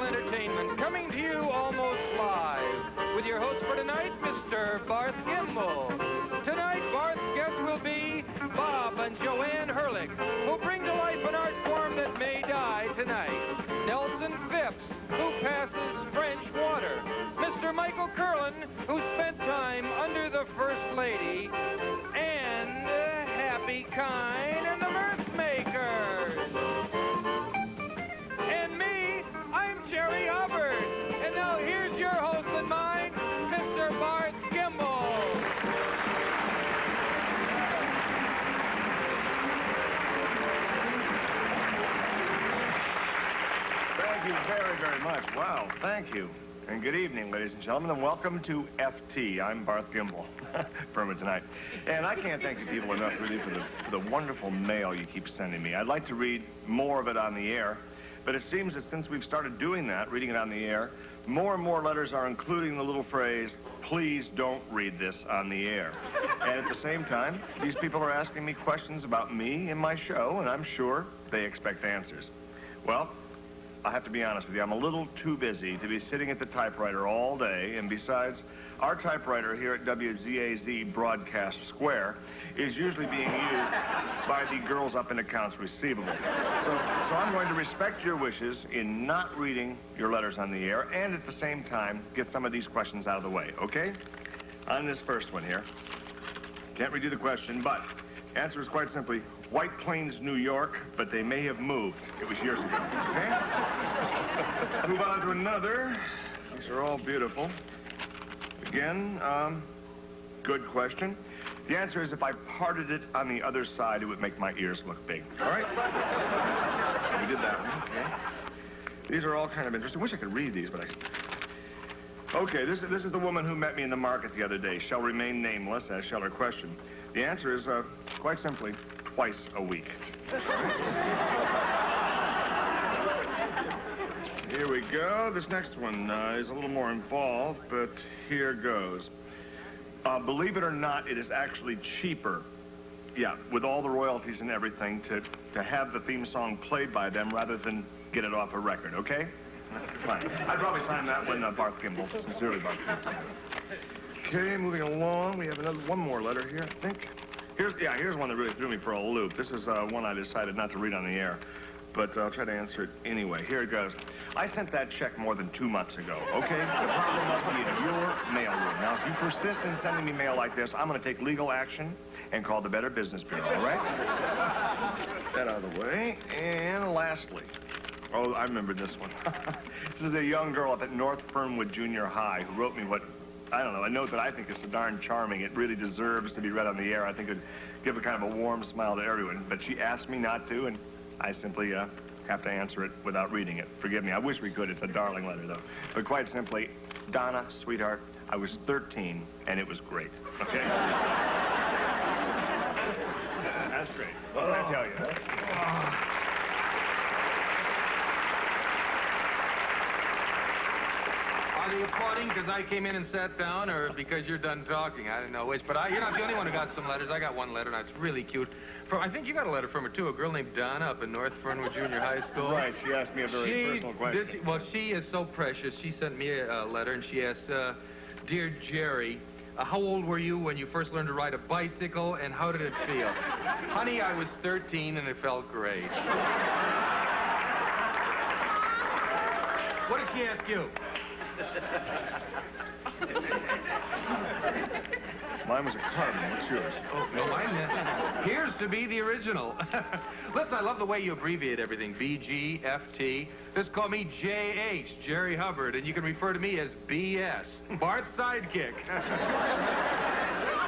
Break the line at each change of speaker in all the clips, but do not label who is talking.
musical entertainment, coming to you almost live, with your host for tonight, Mr. Barth Gimbel. Tonight, Barth's guests will be Bob and Joanne Herlick, who bring to life an art form that may die tonight. Nelson Phipps, who passes French water. Mr. Michael Curlin, who spent time under the First Lady. And Happy Kine and the Mirth Makers. And me, I'm Jerry Hubbard. And now here's your host and mine, Mr. Barth Gimbel.
Thank you very, very much. Wow, thank you. And good evening, ladies and gentlemen, and welcome to FT. I'm Barth Gimbel, Fernwood tonight. And I can't thank you people enough, really, for the wonderful mail you keep sending me. I'd like to read more of it on the air, but it seems that since we've started doing that, reading it on the air, more and more letters are including the little phrase, please don't read this on the air. And at the same time, these people are asking me questions about me and my show, and I'm sure they expect answers. Well, I have to be honest with you, I'm a little too busy to be sitting at the typewriter all day, and besides, our typewriter here at WZAZ Broadcast Square is usually being used by the girls up in accounts receivable. So I'm going to respect your wishes in not reading your letters on the air, and at the same time, get some of these questions out of the way, okay? On this first one here, can't redo the question, but answer is quite simply, White Plains, New York, but they may have moved. It was years ago, okay? Move on to another. These are all beautiful. Again, good question. The answer is if I parted it on the other side, it would make my ears look big. All right? We did that one, okay. These are all kind of interesting. I wish I could read these, but I... Okay, this is the woman who met me in the market the other day. Shall remain nameless, as shall her question. The answer is, quite simply, twice a week. Here we go. This next one is a little more involved, but here goes. Believe it or not, it is actually cheaper, yeah, with all the royalties and everything, to have the theme song played by them rather than get it off a record, okay? Fine. I'd probably sign that one, Barth Gimbel. Sincerely, Barth Gimbel. Okay, moving along. We have one more letter here, I think. Here's one that really threw me for a loop. This is one I decided not to read on the air, but I'll try to answer it anyway. Here it goes. I sent that check more than 2 months ago, okay? The problem must be in your mailroom. Now, if you persist in sending me mail like this, I'm going to take legal action and call the Better Business Bureau, all right? That out of the way. And lastly, oh, I remember this one. This is a young girl up at North Fernwood Junior High who wrote me what, I don't know, a note that I think is so darn charming. It really deserves to be read on the air. I think it would give a kind of a warm smile to everyone. But she asked me not to, and I simply have to answer it without reading it. Forgive me. I wish we could. It's a darling letter, though. But quite simply, Donna, sweetheart, I was 13, and it was great. Okay? That's great. What did I tell you?
Are they applauding because I came in and sat down, or because you're done talking? I don't know which, but you're not the only one who got some letters. I got one letter, and it's really cute. I think you got a letter from her, too, a girl named Donna up in North Fernwood Junior High School.
Right, she asked me a very personal question.
She is so precious. She sent me a letter, and she asked, Dear Jerry, how old were you when you first learned to ride a bicycle, and how did it feel? Honey, I was 13, and it felt great. What did she ask you?
Mine was a carbon. What's yours?
Oh, no, mine here's to be the original. Listen, I love the way you abbreviate everything. BGFT. Just call me JH, Jerry Hubbard, and you can refer to me as BS, Bart's sidekick.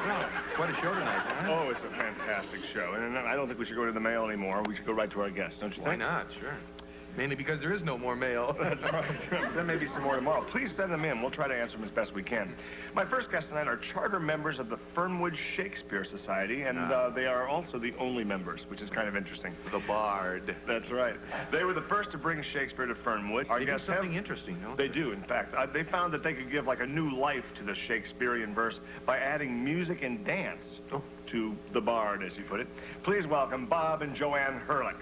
Well, quite a show tonight, huh?
Oh, it's a fantastic show. And I don't think we should go to the mail anymore. We should go right to our guests, don't you think?
Why not? Sure. Mainly because there is no more mail.
That's right. There may be some more tomorrow. Please send them in. We'll try to answer them as best we can. My first guests tonight are charter members of the Fernwood Shakespeare Society, and they are also the only members, which is kind of interesting.
The Bard.
That's right. They were the first to bring Shakespeare to Fernwood.
They do something interesting, don't
they? They do, in fact. They found that they could give like a new life to the Shakespearean verse by adding music and dance to the Bard, as you put it. Please welcome Bob and Joanne Herlick.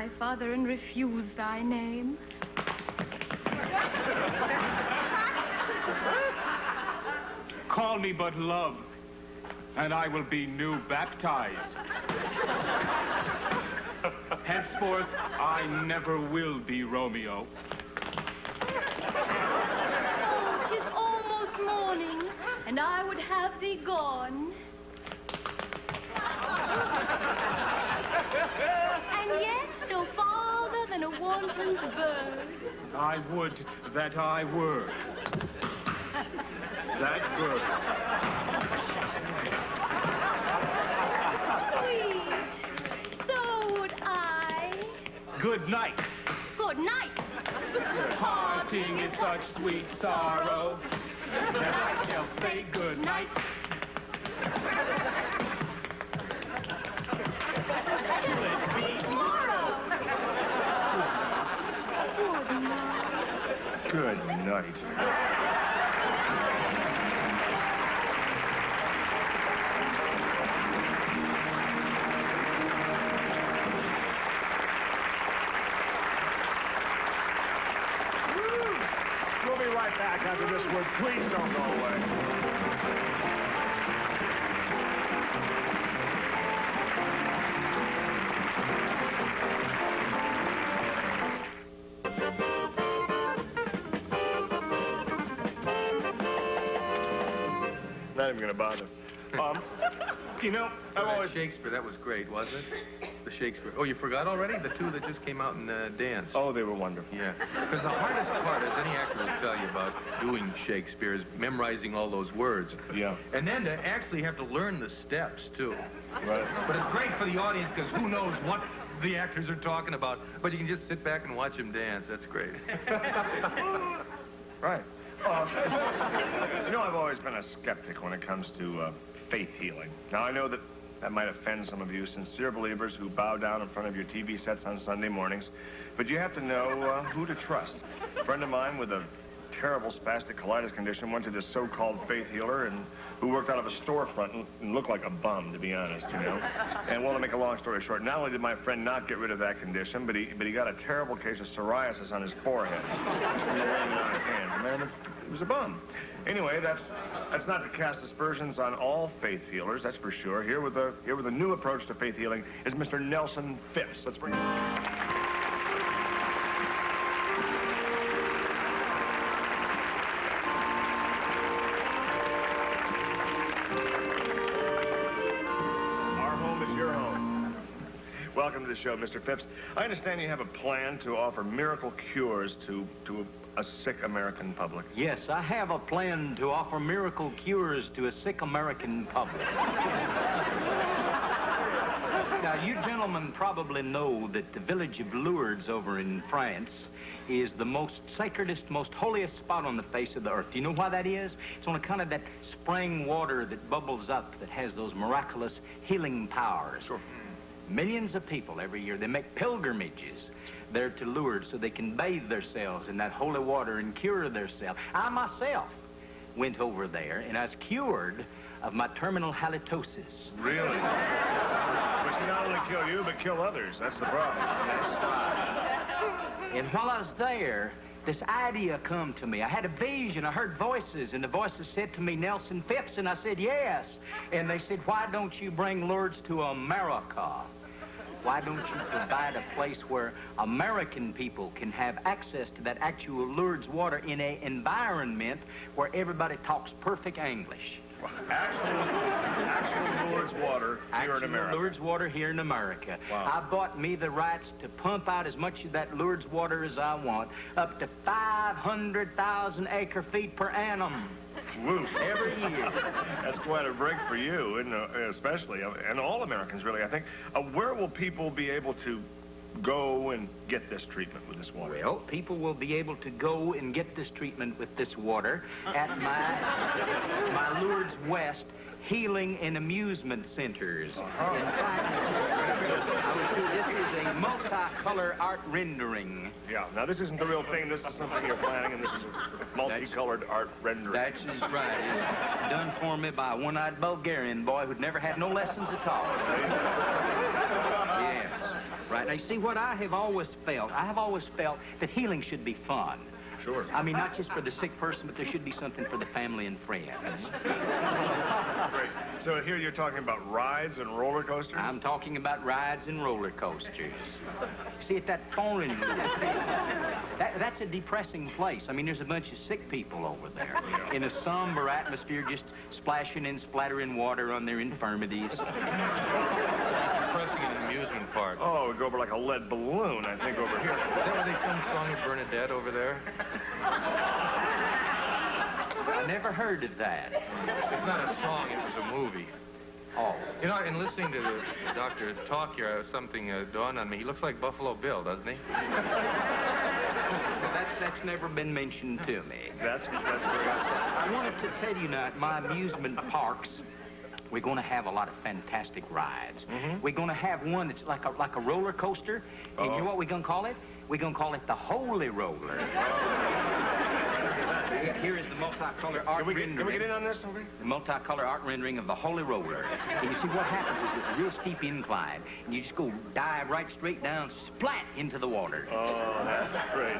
thy father and refuse thy name?
Call me but love, and I will be new baptized. Henceforth, I never will be Romeo.
Oh, 'tis almost morning, and I would have thee gone. And yet no farther than a wanton's bird.
I would that I were that bird.
Sweet, so would I.
Good night.
Good night.
Parting is such sweet sorrow that I shall say good night.
Till it be tomorrow. Good night.
Good night. We'll be right back after this word. Please don't go away. Not even gonna bother. You know, I've always...
Shakespeare, that was great, wasn't it? The Shakespeare. Oh, you forgot already? The two that just came out and danced.
Oh, they were wonderful.
Yeah, because the hardest part, as any actor will tell you about doing Shakespeare, is memorizing all those words.
Yeah.
And then to actually have to learn the steps, too.
Right.
But it's great for the audience, because who knows what the actors are talking about. But you can just sit back and watch them dance. That's great.
Right. You know, I've always been a skeptic when it comes to faith healing. Now, I know that might offend some of you sincere believers who bow down in front of your TV sets on Sunday mornings, but you have to know who to trust. A friend of mine with a terrible spastic colitis condition went to this so-called faith healer and who worked out of a storefront and looked like a bum, to be honest, you know. And well, to make a long story short, not only did my friend not get rid of that condition, but he got a terrible case of psoriasis on his forehead. Just from laying it on his hands. Man, he was a bum. Anyway, that's not to cast aspersions on all faith healers, that's for sure. Here with a new approach to faith healing is Mr. Nelson Phipps. Let's bring him. Welcome to the show, Mr. Phipps. I understand you have a plan to offer miracle cures to a sick American public.
Yes, I have a plan to offer miracle cures to a sick American public. Now, you gentlemen probably know that the village of Lourdes over in France is the most sacredest, most holiest spot on the face of the earth. Do you know why that is? It's on account of that spring water that bubbles up that has those miraculous healing powers.
Sure.
Millions of people every year, they make pilgrimages there to Lourdes so they can bathe themselves in that holy water and cure themselves. I myself went over there and I was cured of my terminal halitosis.
Really? Which can not only kill you, but kill others. That's the problem.
That's right. And while I was there, this idea come to me. I had a vision. I heard voices, and the voices said to me, Nelson Phipps, and I said, yes. And they said, why don't you bring Lourdes to America? Why don't you provide a place where American people can have access to that actual Lourdes water in an environment where everybody talks perfect English?
Actual Lourdes water here in America.
Lourdes water here in America.
Wow.
I bought me the rights to pump out as much of that Lourdes water as I want, up to 500,000 acre-feet per annum.
Woo.
Every year.
That's quite a break for you, and especially, and all Americans, really, I think. Where will people be able to go and get this treatment with this water?
Well, people will be able to go and get this treatment with this water at my Lourdes West Healing and Amusement Centers. In fact, I will show this is a multicolor art rendering.
Yeah, now this isn't the real thing. This is something you're planning, and this is a multicolored art rendering.
That's right. It's done for me by a one-eyed Bulgarian boy who'd never had no lessons at all. Yes. Right. Now, you see, what I have always felt that healing should be fun.
Sure.
I mean, not just for the sick person, but there should be something for the family and friends.
Great. So here you're talking about rides and roller coasters?
I'm talking about rides and roller coasters. See, at that foreign, that's a depressing place. I mean, there's a bunch of sick people over there in a somber atmosphere, just splashing and splattering water on their infirmities.
Depressing in an amusement park.
Oh, we go over like a lead balloon, I think, over here.
Is that where they filmed Song of Bernadette over there?
I never heard of that.
It's not a song, it was a movie.
Oh.
You know, in listening to the doctor talk here, something dawned on me. He looks like Buffalo Bill, doesn't he?
That's never been mentioned to me.
That's very good.
I wanted to tell you now, at my amusement parks, we're going to have a lot of fantastic rides. We're going to have one that's like a roller coaster. And you know what we're going to call it? We're going to call it the Holy Roller. Here is the multicolored art rendering.
Can we get in on this? Okay.
The multicolored art rendering of the Holy Roller. And you see what happens is it's a real steep incline. And you just go dive right straight down, splat into the water.
Oh, that's great.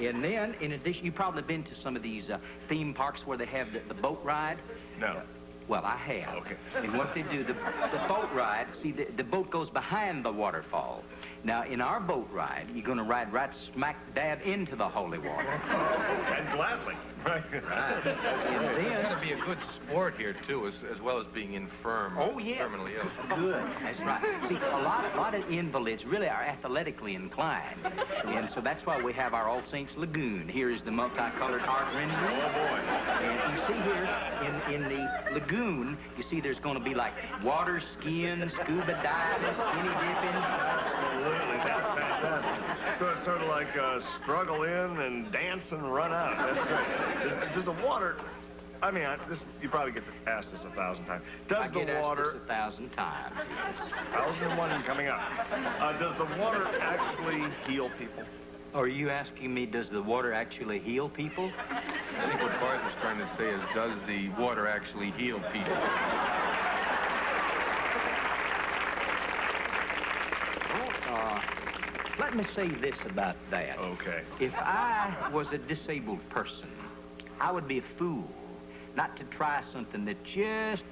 And then, in addition, you've probably been to some of these theme parks where they have the boat ride.
No.
Well, I have.
Okay.
And what they do, the boat ride, see, the boat goes behind the waterfall. Now, in our boat ride, you're going to ride right smack dab into the holy water.
And gladly. Right.
Right.
And
And
then
then,
to be a good sport here, too, as well as being infirm.
Oh, yeah.
Terminally ill.
good. That's right. See, a lot of invalids really are athletically inclined. And so that's why we have our All Saints Lagoon. Here is the multicolored art rendering.
Oh, boy.
And you see here, in the lagoon, you see there's going to be like water skiing, scuba diving, skinny dipping.
Absolutely. That's fantastic. So it's sort of like struggle in and dance and run out. That's great. Does the water... I mean, you probably get asked this 1,000 times. Does the
I
water...
get asked this 1,000 times.
1,001 coming up. Does the water actually heal people?
Are you asking me, does the water actually heal people?
I think what Bart is trying to say is, does the water actually heal people?
Let me say this about that.
Okay.
If I was a disabled person, I would be a fool not to try something that just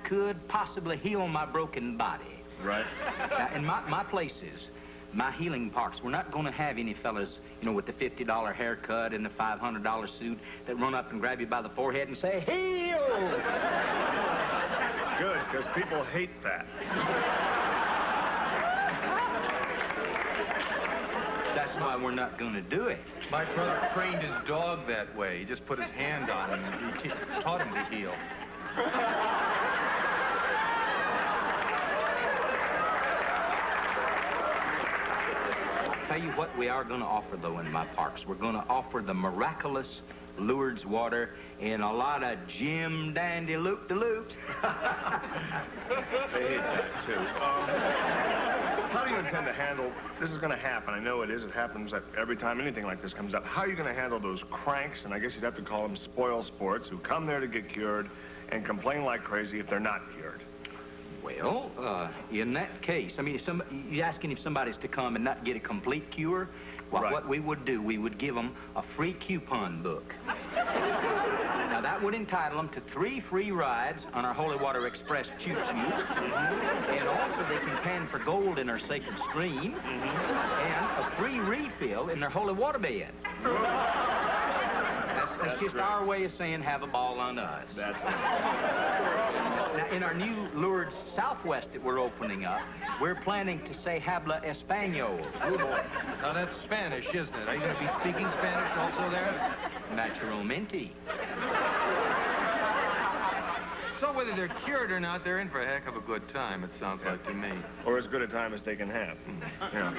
could possibly heal my broken body.
Right.
Now, in my places, my healing parks, we're not going to have any fellas, you know, with the $50 haircut and the $500 suit that run up and grab you by the forehead and say, heal!
Good, because people hate that.
That's why we're not going to do it.
My brother trained his dog that way. He just put his hand on him and he taught him to heal.
I'll tell you what we are going to offer, though, in my parks. We're going to offer the miraculous Lourdes water and a lot of Jim Dandy loop-de-loops.
They hate that, too. How do you intend to handle... This is going to happen. I know it is. It happens every time anything like this comes up. How are you going to handle those cranks, and I guess you'd have to call them spoil sports, who come there to get cured and complain like crazy if they're not cured?
Well, in that case, I mean, you're asking if somebody's to come and not get a complete cure? Well,
Right.
What we would do, we would give them a free coupon book. Now, that would entitle them to 3 free rides on our Holy Water Express choo-choo. And also, they can pan for gold in our sacred stream. And a free refill in their holy water bed. That's just
great.
our way of saying have a ball on us.
That's it.
Now, in our new Lourdes Southwest that we're opening up, we're planning to say habla español.
Now, that's Spanish, isn't it? Are you going to be speaking Spanish also there?
Naturalmente.
So whether they're cured or not, they're in for a heck of a good time, it sounds like to me.
Or as good a time as they can have. Yeah.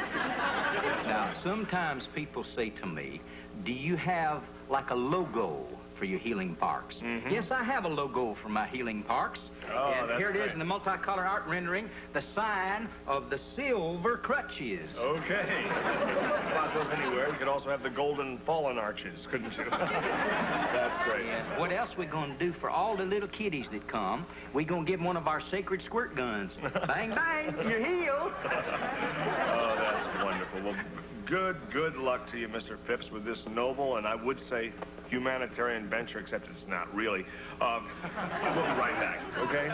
Now, sometimes people say to me, do you have like a logo for your healing parks. Yes, I have a logo for my healing parks.
Oh,
and
that's
here it is
great.
in the multicolor art rendering, the sign of the silver crutches.
Okay. Let's spot those anywhere. You could also have the golden fallen arches, couldn't you? That's great.
And what else we gonna do for all the little kiddies that come? We gonna give them one of our sacred squirt guns. Bang, bang, you're healed.
Oh, that's wonderful. Well, good luck to you, Mr. Phipps, with this noble and I would say humanitarian venture, except it's not really. We'll be right back, okay?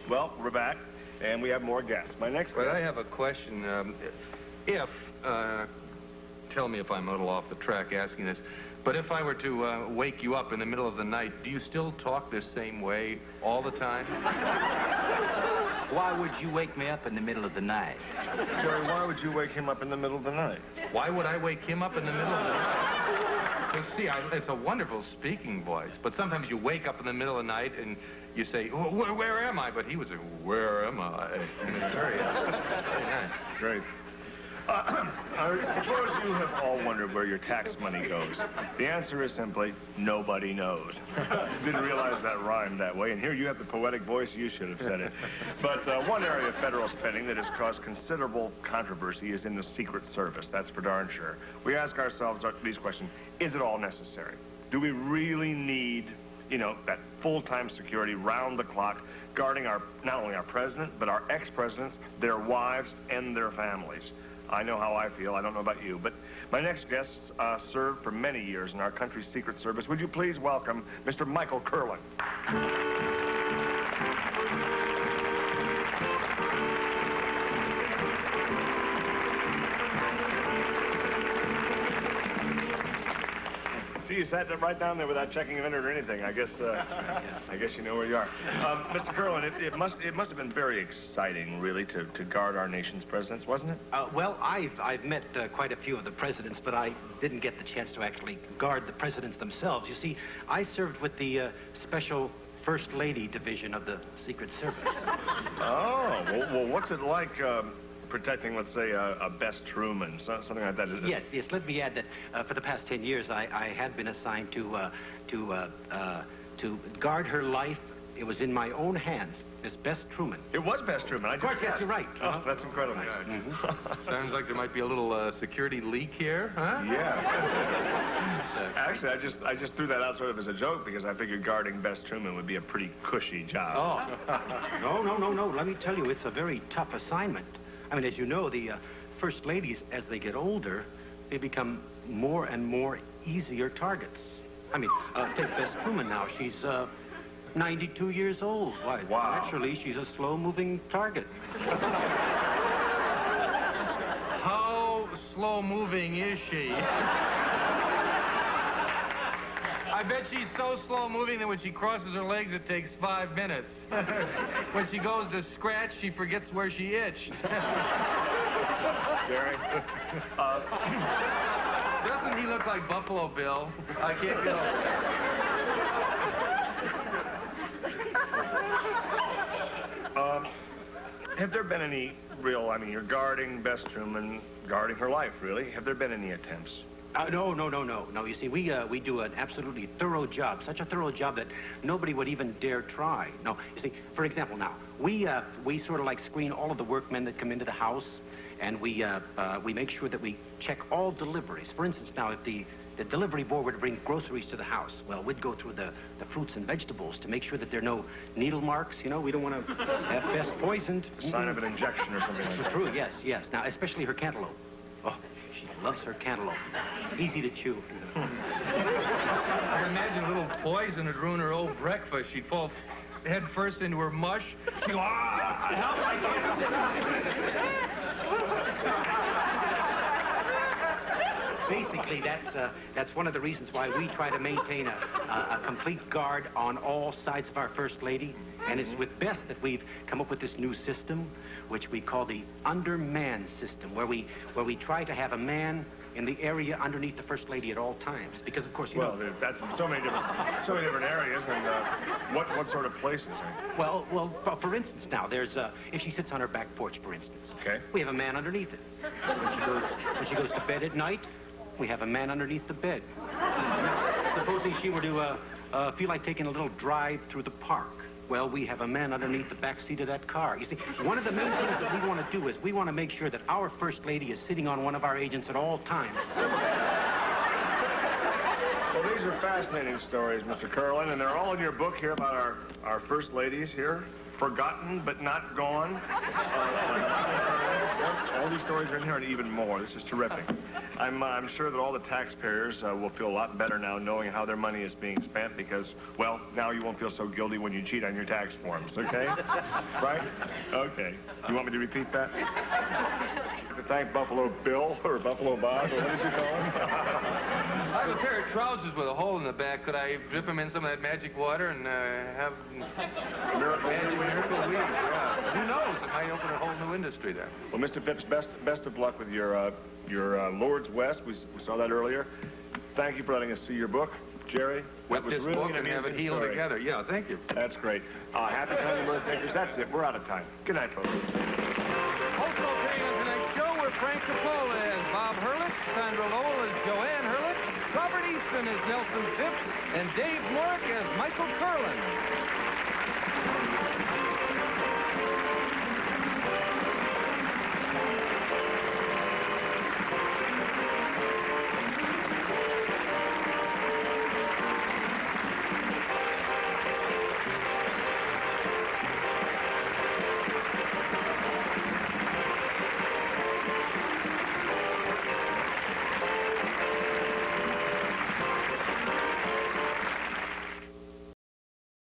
Well, we're back, and we have more guests. My next
But
guest...
I have a question. Tell me if I'm a little off the track asking this, but if I were to wake you up in the middle of the night, do you still talk this same way all the time?
Why would you wake me up in the middle of the night?
Jerry, why would you wake him up in the middle of the night?
Why would I wake him up in the middle of the night? Well, see, it's a wonderful speaking voice, but sometimes you wake up in the middle of the night and you say, where am I? But he would say, where am I? And it's very nice.
Great. I suppose you have all wondered where your tax money goes. The answer is simply, nobody knows. Didn't realize that rhymed that way, and here you have the poetic voice, you should have said it. But one area of federal spending that has caused considerable controversy is in the Secret Service. That's for darn sure. We ask ourselves these questions. Is it all necessary? Do we really need, you know, that full-time security, round the clock, guarding not only our president, but our ex-presidents, their wives, and their families? I know how I feel. I don't know about you. But my next guest served for many years in our country's Secret Service. Would you please welcome Mr. Michael Curlin? You sat right down there without checking in or anything. I guess I guess you know where you are. Mr. Curlin, it must have been very exciting, really, to guard our nation's presidents, wasn't it?
Well, I've met quite a few of the presidents, but I didn't get the chance to actually guard the presidents themselves. You see, I served with the Special First Lady Division of the Secret Service.
Oh, well what's it like protecting, let's say, a Bess Truman, something like that?
Yes. Let me add that for the past 10 years, I had been assigned to guard her life. It was in my own hands, Miss Bess Truman.
It was Bess Truman.
Of course, yes, you're right.
Oh, that's incredible.
Sounds like there might be a little security leak here, huh?
Yeah. Actually, I just threw that out sort of as a joke because I figured guarding Bess Truman would be a pretty cushy job.
Oh, no. Let me tell you, it's a very tough assignment. I mean, as you know, the first ladies, as they get older, they become more and more easier targets. I mean, take Bess Truman now. She's 92 years old. Why,
wow.
Naturally, she's a slow-moving target.
How slow-moving is she? I bet she's so slow-moving that when she crosses her legs, it takes 5 minutes. When she goes to scratch, she forgets where she itched.
Jerry?
Doesn't he look like Buffalo Bill? I can't get over.
Have there been any real, I mean, you're guarding Bess Truman, guarding her life, really. Have there been any attempts?
No. You see, we do an absolutely thorough job, such a thorough job that nobody would even dare try. No, you see, for example, now, we sort of like screen all of the workmen that come into the house, and we make sure that we check all deliveries. For instance, now, if the delivery boy were to bring groceries to the house, well, we'd go through the fruits and vegetables to make sure that there are no needle marks. You know, we don't want to have Bess poisoned.
Sign of an injection or something like that.
True, yes. Now, especially her cantaloupe. Oh, she loves her cantaloupe. Easy to chew.
I imagine a little poison would ruin her old breakfast. She'd fall head first into her mush. She'd go, help, I can't sit down.
Basically, that's one of the reasons why we try to maintain a complete guard on all sides of our First Lady. And it's with Bess that we've come up with this new system, which we call the undermanned system, where we try to have a man in the area underneath the First Lady at all times. Because, of course, you
Well,
know...
that's so many different areas, and what sort of places?
Well, for instance, now, there's, if she sits on her back porch, for instance.
Okay.
We have a man underneath it. When she goes to bed at night, we have a man underneath the bed. Supposing she were to feel like taking a little drive through the park, well, we have a man underneath the back seat of that car. You see, one of the main things that we want to do is we want to make sure that our First Lady is sitting on one of our agents at all times.
Well, these are fascinating stories, Mr. Curlin, and they're all in your book here about our First Ladies here. Forgotten but not gone. All these stories are in here and even more. This is terrific. I'm sure that all the taxpayers will feel a lot better now knowing how their money is being spent because, well, now you won't feel so guilty when you cheat on your tax forms, okay? Right? Okay. You want me to repeat that? To thank Buffalo Bill or Buffalo Bob, or what did you call him?
I have a pair of trousers with a hole in the back. Could I dip them in some of that magic water and have miracle weed? Yeah. Who knows? It might open a whole new industry there.
Well, Mr. Phipps, best of luck with your Lord's West. We saw that earlier. Thank you for letting us see your book, Jerry.
Whip this book and have it healed together. Yeah, thank you.
That's great. Happy Tiny Birthday. That's it. We're out of time. Good night, folks.
Also appearing on tonight's show were Frank Coppola as Bob Hurlick, Sandra Lowell as Joanne Hurlick, Robert Easton as Nelson Phipps, and Dave Morrick as Michael Curlin.